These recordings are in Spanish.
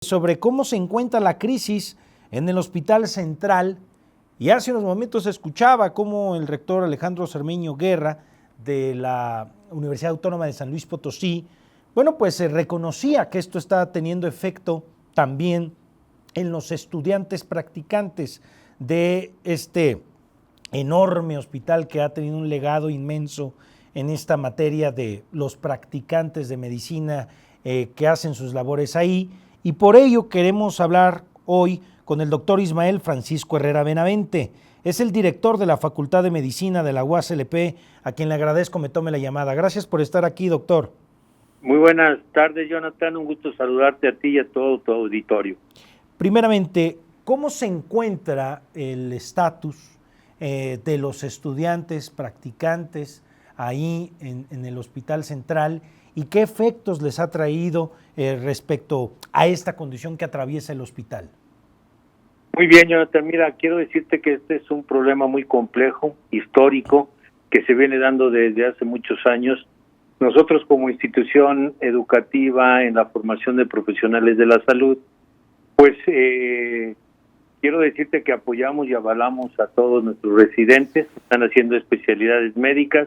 Sobre cómo se encuentra la crisis en el Hospital Central, y hace unos momentos escuchaba cómo el rector Alejandro Cermeño Guerra de la Universidad Autónoma de San Luis Potosí, bueno, pues se reconocía que esto está teniendo efecto también en los estudiantes practicantes de este enorme hospital que ha tenido un legado inmenso en esta materia de los practicantes de medicina que hacen sus labores ahí. Y por ello queremos hablar hoy con el doctor Ismael Francisco Herrera Benavente. Es el director de la Facultad de Medicina de la UASLP, a quien le agradezco me tome la llamada. Gracias por estar aquí, doctor. Muy buenas tardes, Jonathan. Un gusto saludarte a ti y a todo tu auditorio. Primeramente, ¿cómo se encuentra el estatus de los estudiantes practicantes ahí en el Hospital Central y qué efectos les ha traído respecto a esta condición que atraviesa el hospital? Muy bien, Jonathan. Mira, quiero decirte que este es un problema muy complejo, histórico, que se viene dando desde hace muchos años. Nosotros como institución educativa en la formación de profesionales de la salud, pues quiero decirte que apoyamos y avalamos a todos nuestros residentes que están haciendo especialidades médicas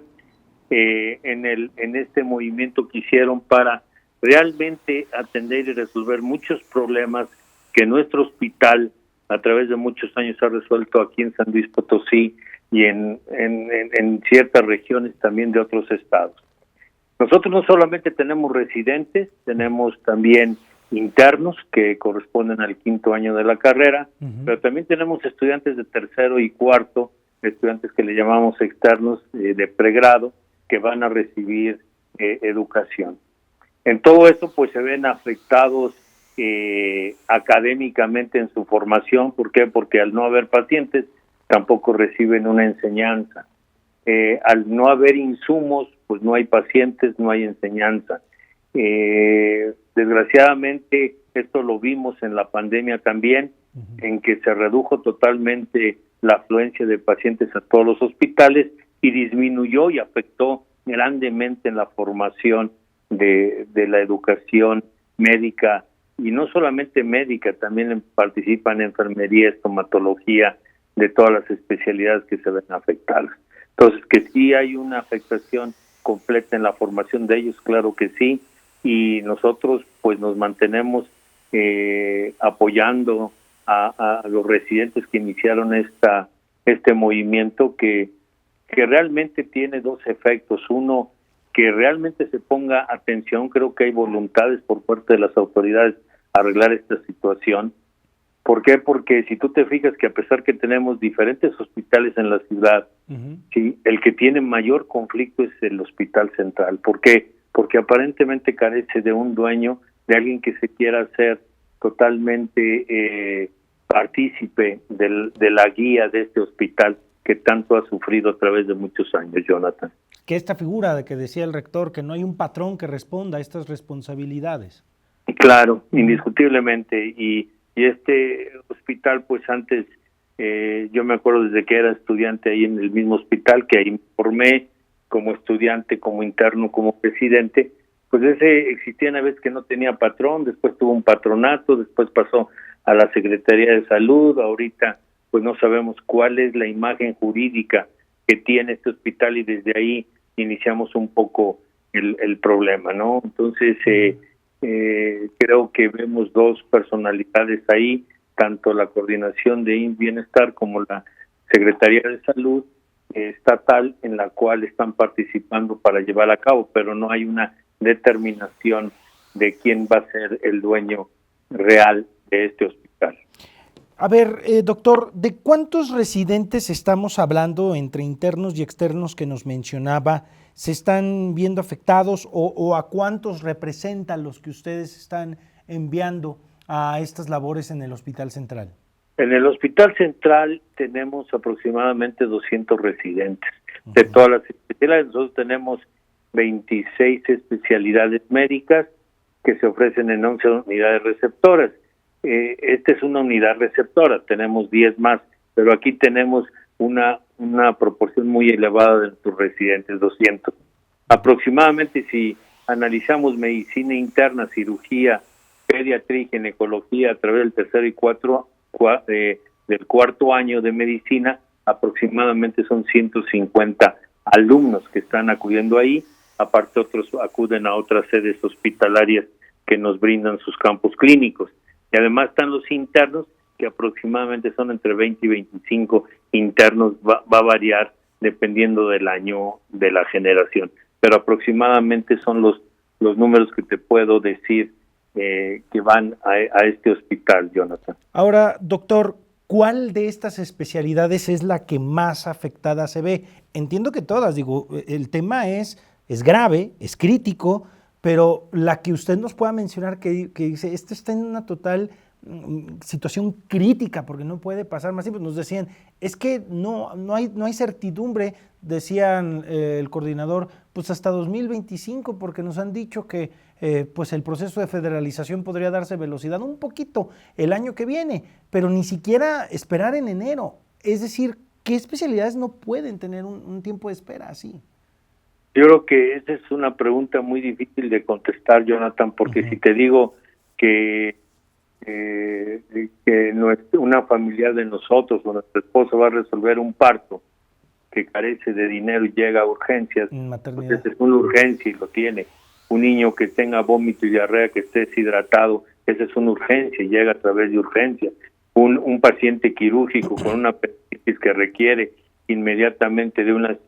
en este movimiento que hicieron para realmente atender y resolver muchos problemas que nuestro hospital a través de muchos años ha resuelto aquí en San Luis Potosí y en ciertas regiones también de otros estados. Nosotros no solamente tenemos residentes, tenemos también internos que corresponden al 5º año de la carrera, pero también tenemos estudiantes de 3º y 4º, estudiantes que le llamamos externos de pregrado, que van a recibir educación. En todo esto pues se ven afectados académicamente en su formación. ¿Por qué? Porque al no haber pacientes tampoco reciben una enseñanza. Al no haber insumos, pues no hay pacientes, no hay enseñanza. Desgraciadamente, esto lo vimos en la pandemia también, en que se redujo totalmente la afluencia de pacientes a todos los hospitales y disminuyó y afectó grandemente en la formación de la educación médica, y no solamente médica, también participan en enfermería, estomatología, de todas las especialidades que se ven afectadas. Entonces, que sí hay una afectación completa en la formación de ellos, claro que sí, y nosotros pues nos mantenemos apoyando a los residentes que iniciaron este movimiento que realmente tiene dos efectos. Uno, que realmente se ponga atención. Creo que hay voluntades por parte de las autoridades a arreglar esta situación. ¿Por qué? Porque si tú te fijas que a pesar que tenemos diferentes hospitales en la ciudad, ¿sí?, el que tiene mayor conflicto es el Hospital Central. ¿Por qué? Porque aparentemente carece de un dueño, de alguien que se quiera hacer totalmente partícipe de la guía de este hospital que tanto ha sufrido a través de muchos años, Jonathan. Que esta figura de que decía el rector, que no hay un patrón que responda a estas responsabilidades. Claro, indiscutiblemente, y este hospital, pues antes, yo me acuerdo desde que era estudiante ahí en el mismo hospital, que ahí me formé como estudiante, como interno, como presidente, pues ese existía una vez que no tenía patrón, después tuvo un patronato, después pasó a la Secretaría de Salud, ahorita pues no sabemos cuál es la imagen jurídica que tiene este hospital y desde ahí iniciamos un poco el problema, ¿no? Entonces, creo que vemos dos personalidades ahí, tanto la coordinación de Bienestar como la Secretaría de Salud estatal, en la cual están participando para llevar a cabo, pero no hay una determinación de quién va a ser el dueño real de este hospital. A ver, doctor, ¿de cuántos residentes estamos hablando entre internos y externos que nos mencionaba? ¿Se están viendo afectados o a cuántos representan los que ustedes están enviando a estas labores en el Hospital Central? En el Hospital Central tenemos aproximadamente 200 residentes de todas las especialidades. Nosotros tenemos 26 especialidades médicas que se ofrecen en 11 unidades receptoras. Esta es una unidad receptora, tenemos 10 más, pero aquí tenemos una proporción muy elevada de nuestros residentes, 200. Aproximadamente, si analizamos medicina interna, cirugía, pediatría y ginecología a través del tercer y del cuarto año de medicina, aproximadamente son 150 alumnos que están acudiendo ahí, aparte otros acuden a otras sedes hospitalarias que nos brindan sus campos clínicos. Y además están los internos, que aproximadamente son entre 20 y 25 internos, va a variar dependiendo del año de la generación, pero aproximadamente son los números que te puedo decir que van a este hospital, Jonathan. Ahora, doctor, ¿cuál de estas especialidades es la que más afectada se ve? Entiendo que todas, digo, el tema es grave, es crítico, pero la que usted nos pueda mencionar que dice, este está en una total situación crítica porque no puede pasar más tiempo. Nos decían, es que no hay certidumbre, decían el coordinador, pues hasta 2025, porque nos han dicho que pues el proceso de federalización podría darse velocidad un poquito el año que viene, pero ni siquiera esperar en enero. Es decir, ¿qué especialidades no pueden tener un tiempo de espera así? Yo creo que esa es una pregunta muy difícil de contestar, Jonathan, porque si te digo que una familiar de nosotros o nuestra esposa va a resolver un parto que carece de dinero y llega a urgencias, pues esa es una urgencia y lo tiene. Un niño que tenga vómito y diarrea, que esté deshidratado, esa es una urgencia y llega a través de urgencia. Un paciente quirúrgico con una apendicitis que requiere inmediatamente de una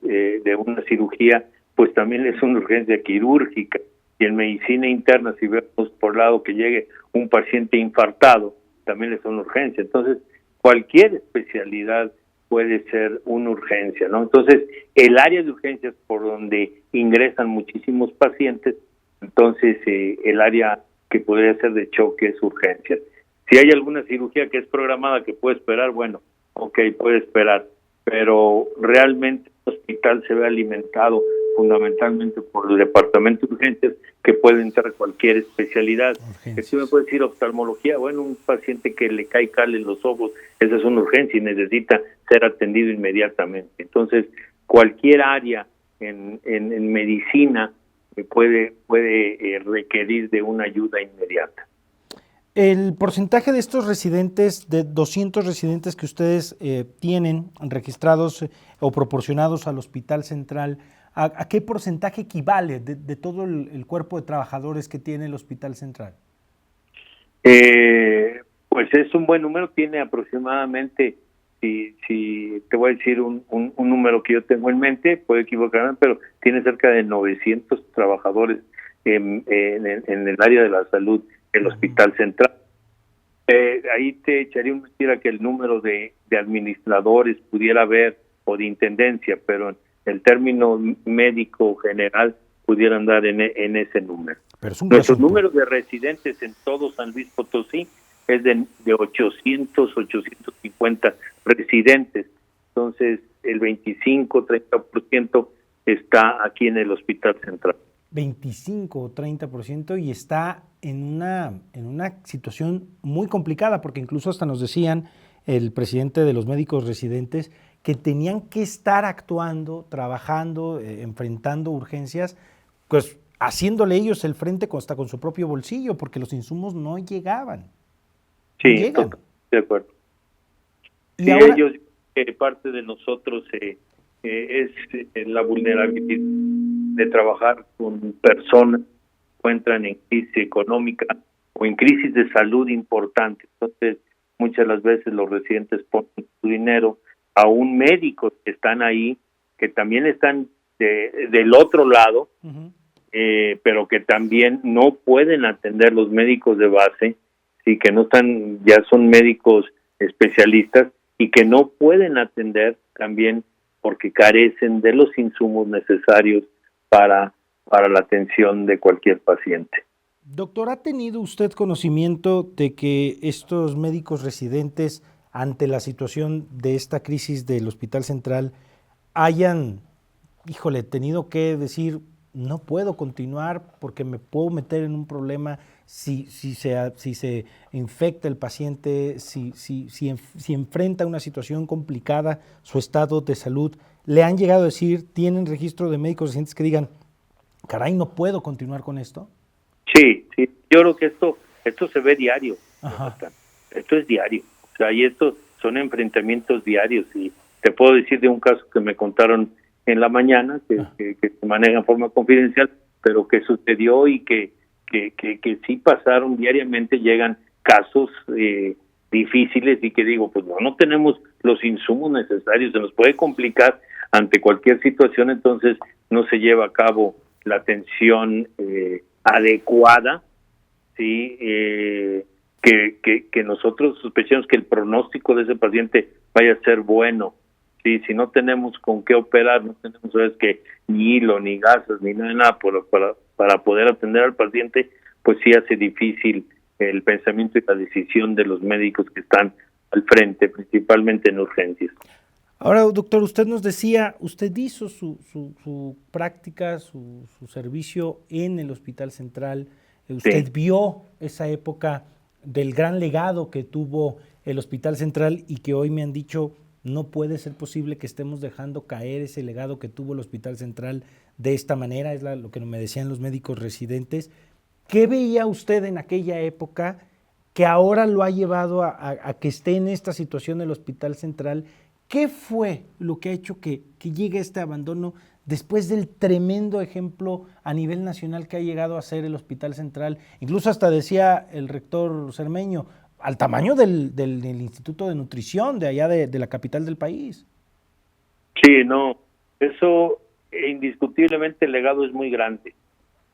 cirugía, pues también es una urgencia quirúrgica. Y en medicina interna, si vemos por lado que llegue un paciente infartado, también es una urgencia. Entonces, cualquier especialidad puede ser una urgencia, ¿no? Entonces, el área de urgencias por donde ingresan muchísimos pacientes, entonces el área que podría ser de choque es urgencias. Si hay alguna cirugía que es programada que puede esperar, bueno, ok, puede esperar, pero realmente el hospital se ve alimentado fundamentalmente por el departamento de urgencias, que puede entrar cualquier especialidad. Si me puede decir oftalmología, bueno, un paciente que le cae cal en los ojos, esa es una urgencia y necesita ser atendido inmediatamente. Entonces, cualquier área en medicina puede requerir de una ayuda inmediata. El porcentaje de estos residentes, de 200 residentes que ustedes tienen registrados o proporcionados al Hospital Central, ¿a qué porcentaje equivale de todo el cuerpo de trabajadores que tiene el Hospital Central? Pues es un buen número, tiene aproximadamente, si te voy a decir un número que yo tengo en mente, puedo equivocarme, pero tiene cerca de 900 trabajadores en el área de la salud, el Hospital Central. Ahí te echaría una mentira que el número de administradores pudiera haber, o de intendencia, pero el término médico general pudiera andar en ese número. Nuestro número de residentes en todo San Luis Potosí es de 850 residentes. Entonces, el 25-30% está aquí en el Hospital Central. 25 o 30%, y está en una situación muy complicada, porque incluso hasta nos decían el presidente de los médicos residentes que tenían que estar actuando, trabajando, enfrentando urgencias, pues haciéndole ellos el frente hasta con su propio bolsillo, porque los insumos no llegaban. Sí, de acuerdo. Y ahora, ellos, parte de nosotros es la vulnerabilidad de trabajar con personas que se encuentran en crisis económica o en crisis de salud importante. Entonces, muchas de las veces los residentes ponen su dinero, aún médicos que están ahí, que también están del otro lado, pero que también no pueden atender los médicos de base, y que no están, ya son médicos especialistas, y que no pueden atender también porque carecen de los insumos necesarios para la atención de cualquier paciente. Doctor, ¿ha tenido usted conocimiento de que estos médicos residentes, ante la situación de esta crisis del Hospital Central, hayan, tenido que decir, no puedo continuar porque me puedo meter en un problema si se infecta el paciente, si enfrenta una situación complicada su estado de salud? ¿Le han llegado a decir, tienen registro de médicos residentes que digan, caray, no puedo continuar con esto? Sí, yo creo que esto esto se ve diario. Ajá. Esto es diario. O sea, y estos son enfrentamientos diarios. Y te puedo decir de un caso que me contaron en la mañana, que se maneja en forma confidencial, pero que sucedió y que sí pasaron diariamente, llegan casos difíciles y que digo, pues no tenemos los insumos necesarios, se nos puede complicar ante cualquier situación, entonces no se lleva a cabo la atención adecuada, ¿sí? Que nosotros sospechamos que el pronóstico de ese paciente vaya a ser bueno. Sí, si no tenemos con qué operar, no tenemos, ¿sabes?, que ni hilo, ni gasas, ni nada para poder atender al paciente, pues sí hace difícil el pensamiento y la decisión de los médicos que están al frente, principalmente en urgencias. Ahora, doctor, usted nos decía, usted hizo su práctica, su servicio en el Hospital Central, usted Sí. vio esa época del gran legado que tuvo el Hospital Central y que hoy me han dicho no puede ser posible que estemos dejando caer ese legado que tuvo el Hospital Central de esta manera, es lo que me decían los médicos residentes. ¿Qué veía usted en aquella época que ahora lo ha llevado a que esté en esta situación el Hospital Central? ¿Qué fue lo que ha hecho que llegue este abandono después del tremendo ejemplo a nivel nacional que ha llegado a ser el Hospital Central? Incluso hasta decía el rector Cermeño, al tamaño del Instituto de Nutrición de allá de la capital del país. Sí, no, eso indiscutiblemente el legado es muy grande.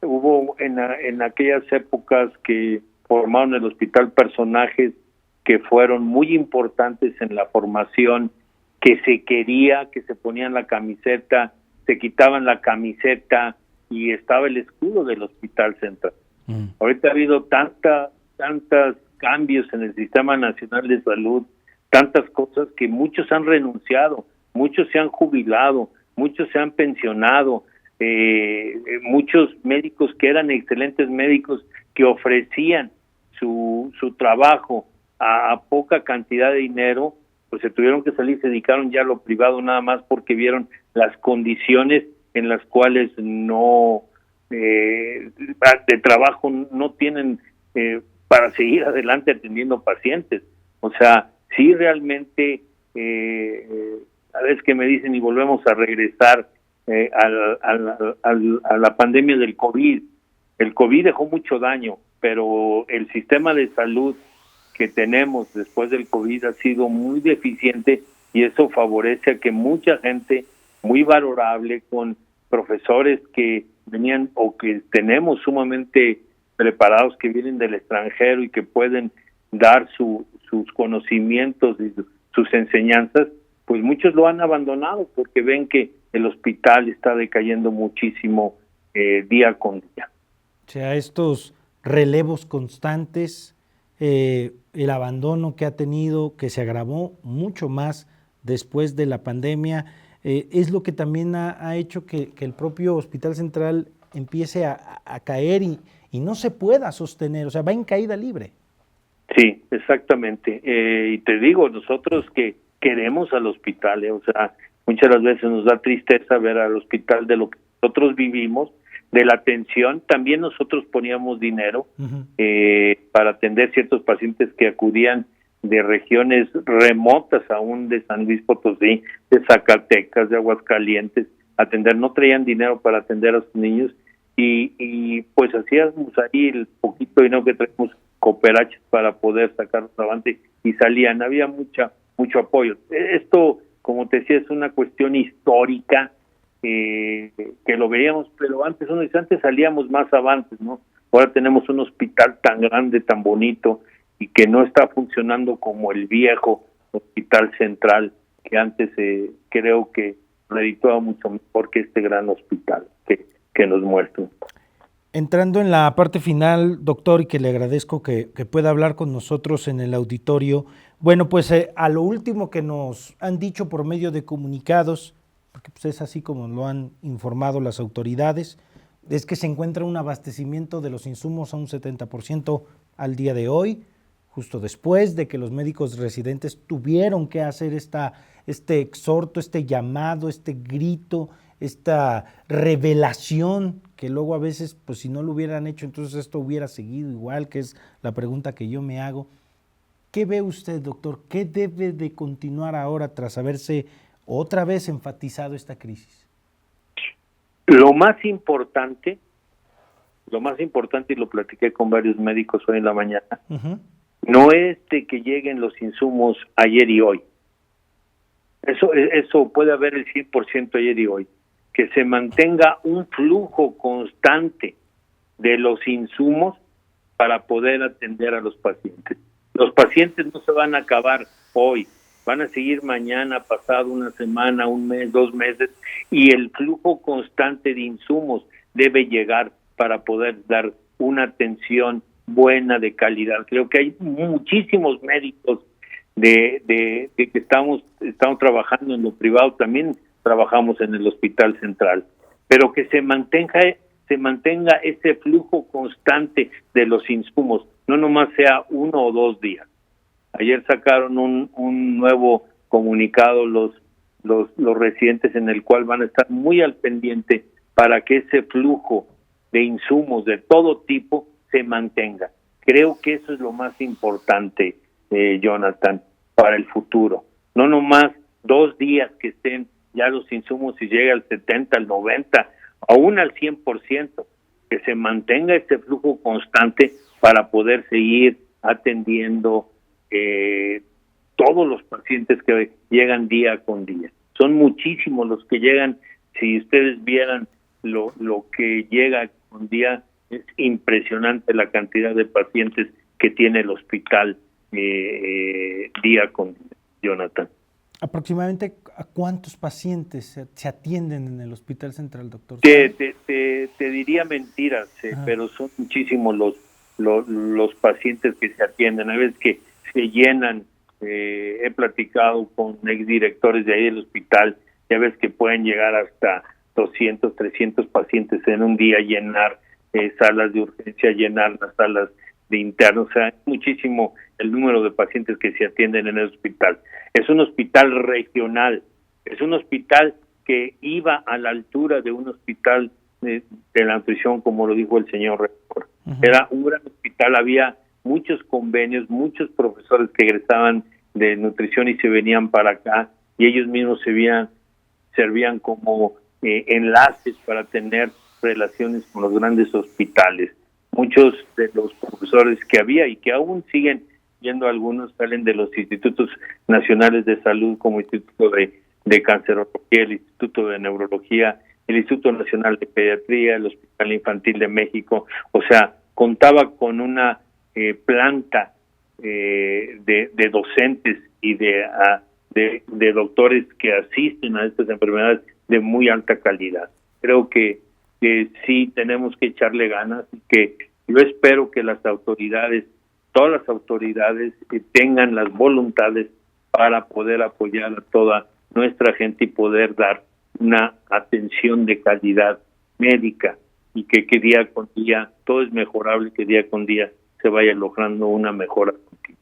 Hubo en aquellas épocas que formaron el hospital personajes que fueron muy importantes en la formación, que se quería, que se ponían la camiseta, se quitaban la camiseta y estaba el escudo del Hospital Central. Ahorita ha habido tantos cambios en el Sistema Nacional de Salud, tantas cosas que muchos han renunciado, muchos se han jubilado, muchos se han pensionado, muchos médicos que eran excelentes médicos que ofrecían su trabajo a poca cantidad de dinero, pues se tuvieron que salir, se dedicaron ya a lo privado nada más porque vieron las condiciones en las cuales no de trabajo no tienen para seguir adelante atendiendo pacientes. O sea, sí realmente a veces que me dicen y volvemos a regresar a la pandemia del COVID. El COVID dejó mucho daño, pero el sistema de salud que tenemos después del COVID ha sido muy deficiente y eso favorece a que mucha gente muy valorable, con profesores que venían o que tenemos sumamente preparados, que vienen del extranjero y que pueden dar sus conocimientos y sus enseñanzas, pues muchos lo han abandonado porque ven que el hospital está decayendo muchísimo día con día. O sea, estos relevos constantes, el abandono que ha tenido, que se agravó mucho más después de la pandemia, es lo que también ha hecho que el propio Hospital Central empiece a caer y no se pueda sostener, o sea, va en caída libre. Sí, exactamente. Y te digo, nosotros que queremos al hospital, o sea, muchas de las veces nos da tristeza ver al hospital de lo que nosotros vivimos, de la atención. También nosotros poníamos dinero para atender ciertos pacientes que acudían de regiones remotas aún de San Luis Potosí, de Zacatecas, de Aguascalientes, atender, no traían dinero para atender a sus niños y pues hacíamos ahí el poquito dinero que traíamos cooperaches para poder sacarlos adelante y salían, había mucho apoyo. Esto, como te decía, es una cuestión histórica que lo veíamos, pero antes salíamos más avantes, ¿no? Ahora tenemos un hospital tan grande, tan bonito y que no está funcionando como el viejo Hospital Central que antes creo que redituaba mucho mejor que este gran hospital que nos muestra. Entrando en la parte final, doctor, y que le agradezco que pueda hablar con nosotros en el auditorio, bueno, pues a lo último que nos han dicho por medio de comunicados, porque pues es así como lo han informado las autoridades, es que se encuentra un abastecimiento de los insumos a un 70% al día de hoy, justo después de que los médicos residentes tuvieron que hacer este exhorto, este llamado, este grito esta revelación que luego a veces, pues si no lo hubieran hecho, entonces esto hubiera seguido igual, que es la pregunta que yo me hago. ¿Qué ve usted, doctor? ¿Qué debe de continuar ahora tras haberse otra vez enfatizado esta crisis? Lo más importante, y lo platiqué con varios médicos hoy en la mañana, no es de que lleguen los insumos ayer y hoy. Eso puede haber el 100% ayer y hoy. Que se mantenga un flujo constante de los insumos para poder atender a los pacientes. Los pacientes no se van a acabar hoy, van a seguir mañana, pasado, una semana, un mes, 2 meses, y el flujo constante de insumos debe llegar para poder dar una atención buena, de calidad. Creo que hay muchísimos médicos de que estamos trabajando en lo privado, también trabajamos en el Hospital Central, pero que se mantenga ese flujo constante de los insumos, no nomás sea 1 o 2 días. Ayer sacaron un nuevo comunicado los residentes, en el cual van a estar muy al pendiente para que ese flujo de insumos de todo tipo se mantenga. Creo que eso es lo más importante, Jonathan, para el futuro. No nomás 2 días que estén ya los insumos y llegue al 70, al 90, aún al 100%, que se mantenga este flujo constante para poder seguir atendiendo todos los pacientes que llegan día con día. Son muchísimos los que llegan. Si ustedes vieran lo que llega con día, es impresionante la cantidad de pacientes que tiene el hospital día con día, Jonathan. ¿Aproximadamente a cuántos pacientes se atienden en el Hospital Central, doctor? Te diría mentiras, pero son muchísimos los pacientes que se atienden. A veces que se llenan, he platicado con exdirectores de ahí del hospital, ya ves que pueden llegar hasta 200, 300 pacientes en un día, llenar salas de urgencia, llenar las salas de internos. O sea, es muchísimo el número de pacientes que se atienden en el hospital. Es un hospital regional, es un hospital que iba a la altura de un hospital de la nutrición, como lo dijo el señor rector. Era un gran hospital, había muchos convenios, muchos profesores que egresaban de nutrición y se venían para acá, y ellos mismos servían como enlaces para tener relaciones con los grandes hospitales. Muchos de los profesores que había y que aún siguen yendo, algunos salen de los institutos nacionales de salud, como Instituto de Cancerología, el Instituto de Neurología, el Instituto Nacional de Pediatría, el Hospital Infantil de México. O sea, contaba con una planta de docentes y de doctores que asisten a estas enfermedades de muy alta calidad. Creo que sí tenemos que echarle ganas, y que yo espero que las autoridades, todas las autoridades, tengan las voluntades para poder apoyar a toda nuestra gente y poder dar una atención de calidad médica, y que día con día todo es mejorable, que día con día se vaya logrando una mejora continua.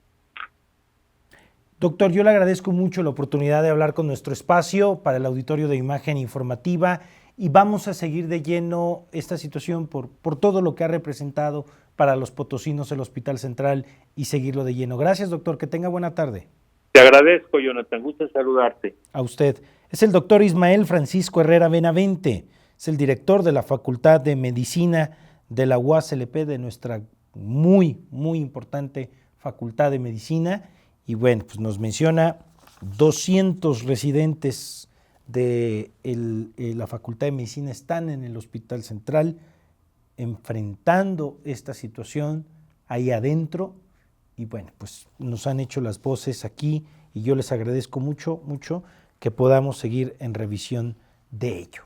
Doctor, yo le agradezco mucho la oportunidad de hablar con nuestro espacio para el auditorio de Imagen Informativa, y vamos a seguir de lleno esta situación por todo lo que ha representado para los potosinos el Hospital Central, y seguirlo de lleno. Gracias, doctor, que tenga buena tarde. Te agradezco, Jonathan, gusto en saludarte. A usted. Es el doctor Ismael Francisco Herrera Benavente, es el director de la Facultad de Medicina de la UASLP, de nuestra muy, muy importante Facultad de Medicina, y bueno, pues nos menciona 200 residentes de la Facultad de Medicina están en el Hospital Central enfrentando esta situación ahí adentro, y bueno, pues nos han hecho las voces aquí, y yo les agradezco mucho, mucho que podamos seguir en revisión de ello.